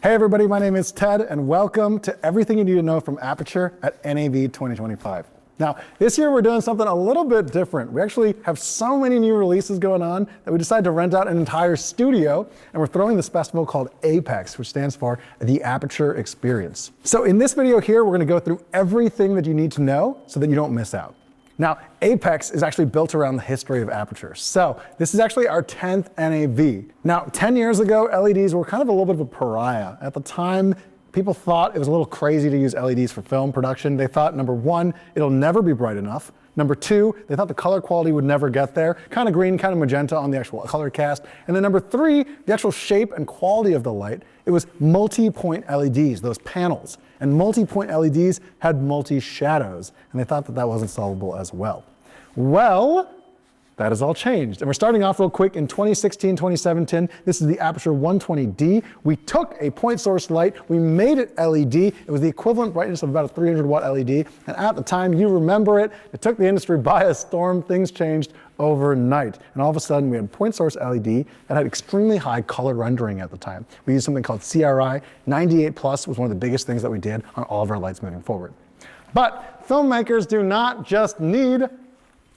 Hey everybody, my name is Ted and welcome to everything you need to know from Aputure at NAV 2025. Now, this year we're doing something a little bit different. We actually have so many new releases going on that we decided to rent out an entire studio, and we're throwing this festival called APEX, which stands for the Aputure Experience. So in this video here, we're gonna go through everything that you need to know so that you don't miss out. Now, APEX is actually built around the history of Aputure. So this is actually our 10th NAV. Now, 10 years ago, LEDs were kind of a little bit of a pariah. At the time, people thought it was a little crazy to use LEDs for film production. They thought, number one, it'll never be bright enough. Number two, they thought the color quality would never get there. Kind of green, kind of magenta on the actual color cast. And then number three, the actual shape and quality of the light. It was multi-point LEDs, those panels. And multi-point LEDs had multi-shadows. And they thought that that wasn't solvable as well. Well, that has all changed. And we're starting off real quick in 2016, 2017. This is the Aputure 120D. We took a point source light, we made it LED. It was the equivalent brightness of about a 300 watt LED. And at the time, you remember it, it took the industry by a storm. Things changed overnight. And all of a sudden we had point source LED that had extremely high color rendering at the time. We used something called CRI. 98 plus was one of the biggest things that we did on all of our lights moving forward. But filmmakers do not just need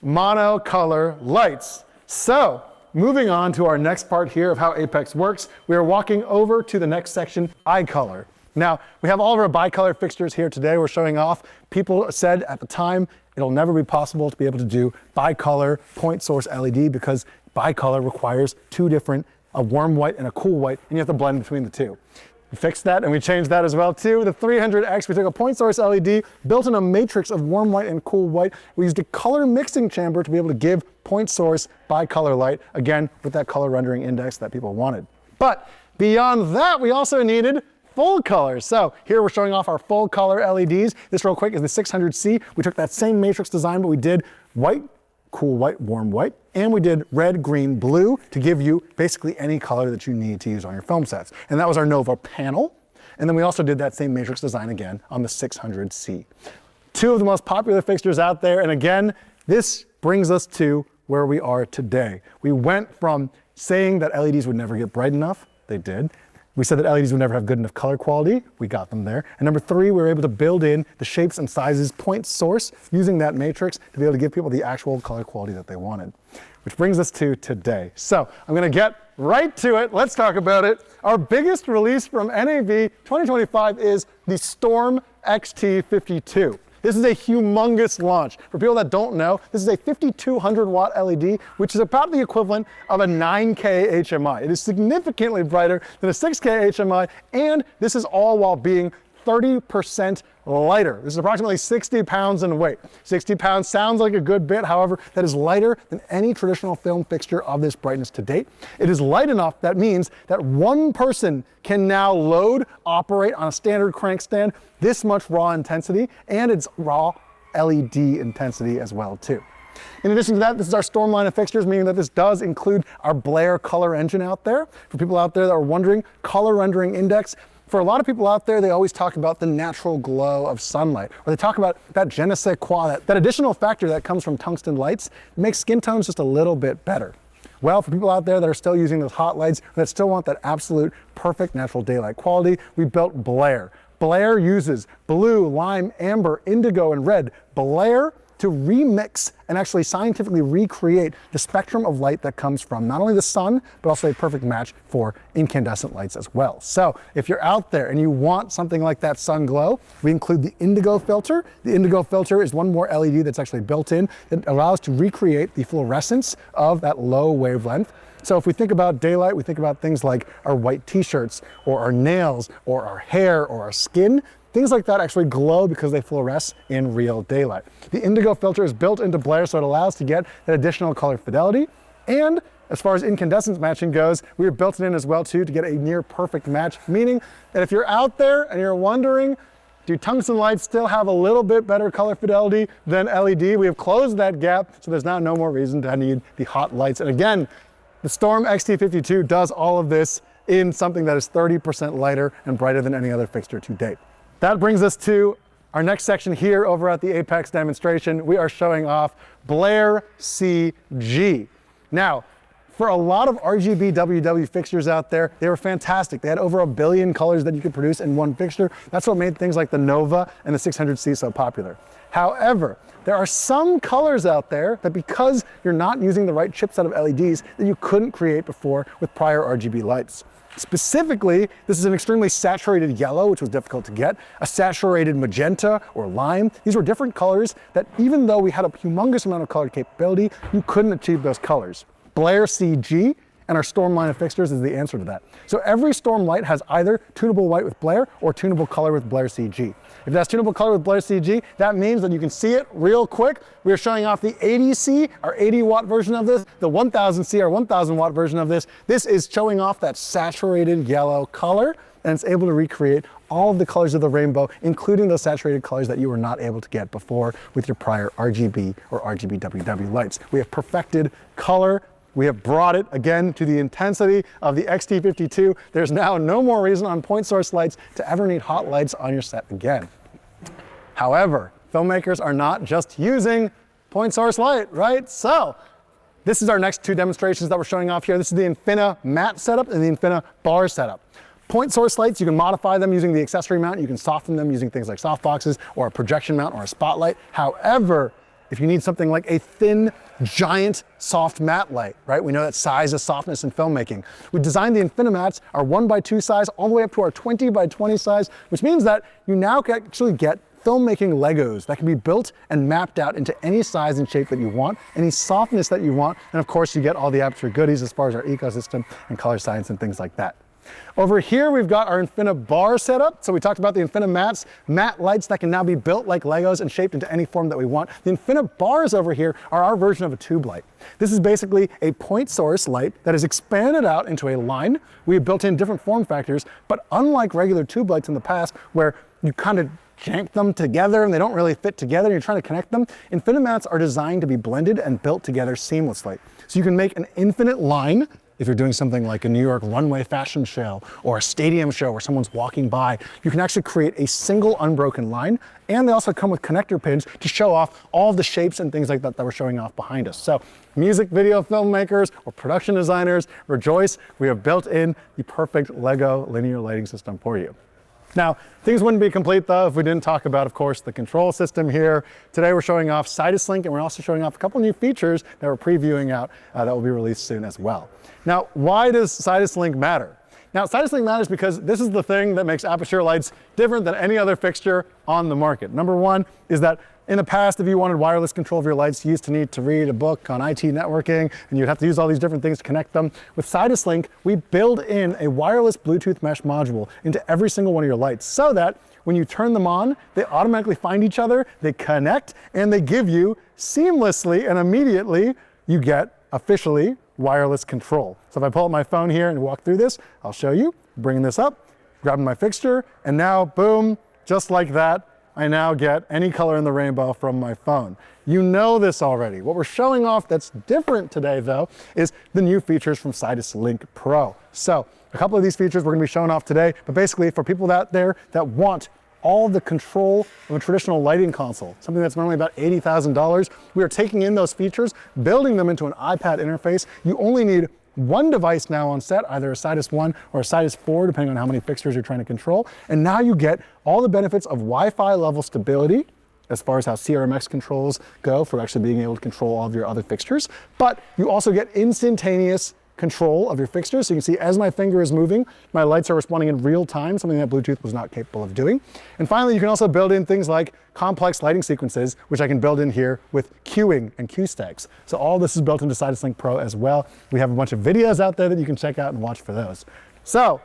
monocolor lights. So moving on to our next part here of how APEX works, we are walking over to the next section, bicolor. Now, we have all of our bicolor fixtures here today we're showing off. People said at the time, it'll never be possible to be able to do bicolor point source LED because bicolor requires two different, a warm white and a cool white, and you have to blend between the two. We fixed that and we changed that as well too. The 300X, we took a point source LED, built in a matrix of warm white and cool white. We used a color mixing chamber to be able to give point source bicolor light, again, with that color rendering index that people wanted. But beyond that, we also needed full color. So here we're showing off our full color LEDs. This real quick is the 600C. We took that same matrix design, but we did white, cool white, warm white, and we did red, green, blue to give you basically any color that you need to use on your film sets. And that was our Nova panel. And then we also did that same matrix design again on the 600C. Two of the most popular fixtures out there. And again, this brings us to where we are today. We went from saying that LEDs would never get bright enough. They did. We said that LEDs would never have good enough color quality. We got them there. And number three, we were able to build in the shapes and sizes point source using that matrix to be able to give people the actual color quality that they wanted. Which brings us to today. So I'm gonna get right to it. Let's talk about it. Our biggest release from NAV 2025 is the Storm XT52. This is a humongous launch. For people that don't know, this is a 5200 watt LED, which is about the equivalent of a 9K HMI. It is significantly brighter than a 6K HMI, and this is all while being 30% lighter. This is approximately 60 pounds in weight. 60 pounds sounds like a good bit, however, that is lighter than any traditional film fixture of this brightness to date. It is light enough, that means that one person can now load, operate on a standard crank stand this much raw intensity, and it's raw LED intensity as well too. In addition to that, this is our Storm line of fixtures, meaning that this does include our BLAIR color engine out there. For people out there that are wondering, color rendering index. For a lot of people out there, they always talk about the natural glow of sunlight, or they talk about that je ne sais quoi, that additional factor that comes from tungsten lights, makes skin tones just a little bit better. Well, for people out there that are still using those hot lights, that still want that absolute perfect natural daylight quality, we built BLAIR. BLAIR uses blue, lime, amber, indigo, and red. BLAIR to remix and actually scientifically recreate the spectrum of light that comes from not only the sun, but also a perfect match for incandescent lights as well. So if you're out there and you want something like that sun glow, we include the indigo filter. The indigo filter is one more LED that's actually built in that allows to recreate the fluorescence of that low wavelength. So if we think about daylight, we think about things like our white t-shirts or our nails or our hair or our skin. Things like that actually glow because they fluoresce in real daylight. The indigo filter is built into BLAIR, so it allows to get that additional color fidelity. And as far as incandescence matching goes, we have built it in as well too to get a near perfect match, meaning that if you're out there and you're wondering, do tungsten lights still have a little bit better color fidelity than LED? We have closed that gap, so there's now no more reason to need the hot lights. And again, the Storm XT52 does all of this in something that is 30% lighter and brighter than any other fixture to date. That brings us to our next section here over at the APEX demonstration. We are showing off BLAIR CG. Now, For a lot of RGB WW fixtures out there, they were fantastic. They had over 1 billion colors that you could produce in one fixture. That's what made things like the Nova and the 600C so popular. However, there are some colors out there that because you're not using the right chipset of LEDs that you couldn't create before with prior RGB lights. Specifically, this is an extremely saturated yellow, which was difficult to get, a saturated magenta or lime. These were different colors that even though we had a humongous amount of color capability, you couldn't achieve those colors. BLAIR CG and our Storm line of fixtures is the answer to that. So every Storm light has either tunable white with BLAIR or tunable color with BLAIR CG. If that's tunable color with BLAIR CG, that means that you can see it real quick. We are showing off the 80C, our 80 watt version of this, the 1000C, our 1000 watt version of this. This is showing off that saturated yellow color, and it's able to recreate all of the colors of the rainbow, including those saturated colors that you were not able to get before with your prior RGB or RGB-WW lights. We have perfected color. We have brought it again to the intensity of the XT52. There's now no more reason on point source lights to ever need hot lights on your set again. However, filmmakers are not just using point source light, right? So this is our next two demonstrations that we're showing off here. This is the Infina matte setup and the Infina bar setup. Point source lights, you can modify them using the accessory mount. You can soften them using things like softboxes or a projection mount or a spotlight. However, if you need something like a thin, giant, soft matte light, right? We know that size is softness in filmmaking. We designed the Infinimats, our 1x2 size, all the way up to our 20x20 size, which means that you now can actually get filmmaking Legos that can be built and mapped out into any size and shape that you want, any softness that you want, and of course you get all the Aputure goodies as far as our ecosystem and color science and things like that. Over here, we've got our Infina bar setup. So we talked about the Infinimats, matte lights that can now be built like Legos and shaped into any form that we want. The Infina bars over here are our version of a tube light. This is basically a point source light that is expanded out into a line. We have built in different form factors, but unlike regular tube lights in the past, where you kind of jank them together and they don't really fit together and you're trying to connect them, Infinimats are designed to be blended and built together seamlessly. So you can make an infinite line if you're doing something like a New York runway fashion show or a stadium show where someone's walking by. You can actually create a single unbroken line, and they also come with connector pins to show off all of the shapes and things like that that we're showing off behind us. So music video filmmakers or production designers, rejoice, we have built in the perfect Lego linear lighting system for you. Now, things wouldn't be complete though if we didn't talk about, of course, the control system here. Today we're showing off Sidus Link, and we're also showing off a couple new features that we're previewing out that will be released soon as well. Now, why does Sidus Link matter? Now, Sidus Link matters because this is the thing that makes Aputure lights different than any other fixture on the market. Number one is that in the past, if you wanted wireless control of your lights, you used to need to read a book on IT networking, and you'd have to use all these different things to connect them. With Sidus Link, we build in a wireless Bluetooth mesh module into every single one of your lights so that when you turn them on, they automatically find each other, they connect, and they give you seamlessly and immediately, you get officially wireless control. So if I pull up my phone here and walk through this, I'll show you, bringing this up, grabbing my fixture, and now, boom, just like that, I now get any color in the rainbow from my phone. You know this already. What we're showing off that's different today, though, is the new features from Sidus Link Pro. So a couple of these features we're going to be showing off today, but basically for people out there that want all the control of a traditional lighting console, something that's normally about $80,000, we are taking in those features, building them into an iPad interface. You only need one device now on set, either a Sidus 1 or a Sidus 4, depending on how many fixtures you're trying to control. And now you get all the benefits of Wi-Fi level stability, as far as how CRMX controls go for actually being able to control all of your other fixtures. But you also get instantaneous control of your fixtures. So you can see as my finger is moving, my lights are responding in real time, something that Bluetooth was not capable of doing. And finally, you can also build in things like complex lighting sequences, which I can build in here with queuing and cue stacks. So all this is built into Sidus Link Pro as well. We have a bunch of videos out there that you can check out and watch for those. So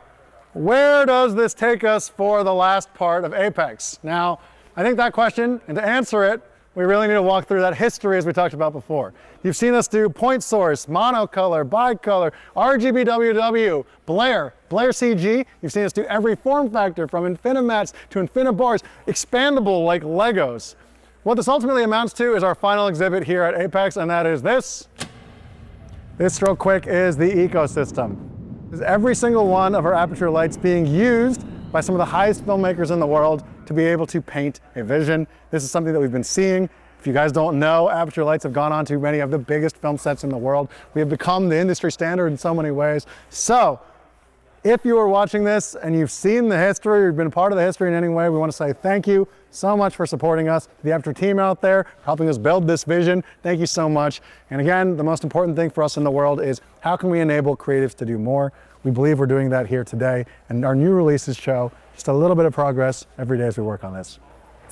where does this take us for the last part of Apex? Now, I think that question, and to answer it, we really need to walk through that history as we talked about before. You've seen us do point source, monocolor, bicolor, RGB-WW, BLAIR CG. You've seen us do every form factor from Infinimats to Infinibars, expandable like Legos. What this ultimately amounts to is our final exhibit here at Apex, and that is this. This real quick is the ecosystem. This is every single one of our Aputure lights being used by some of the highest filmmakers in the world to be able to paint a vision. This is something that we've been seeing If you guys don't know, Aputure lights have gone on to many of the biggest film sets in the world. We have become the industry standard in so many ways. So if you are watching this and you've seen the history, or you've been part of the history in any way, we want to say thank you so much for supporting us. The Aputure team out there, helping us build this vision, thank you so much. And again, the most important thing for us in the world is how can we enable creatives to do more? We believe we're doing that here today, and our new releases show just a little bit of progress every day as we work on this.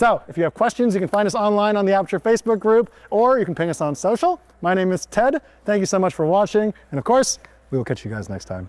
So if you have questions, you can find us online on the Aputure Facebook group, or you can ping us on social. My name is Ted. Thank you so much for watching. And of course, we will catch you guys next time.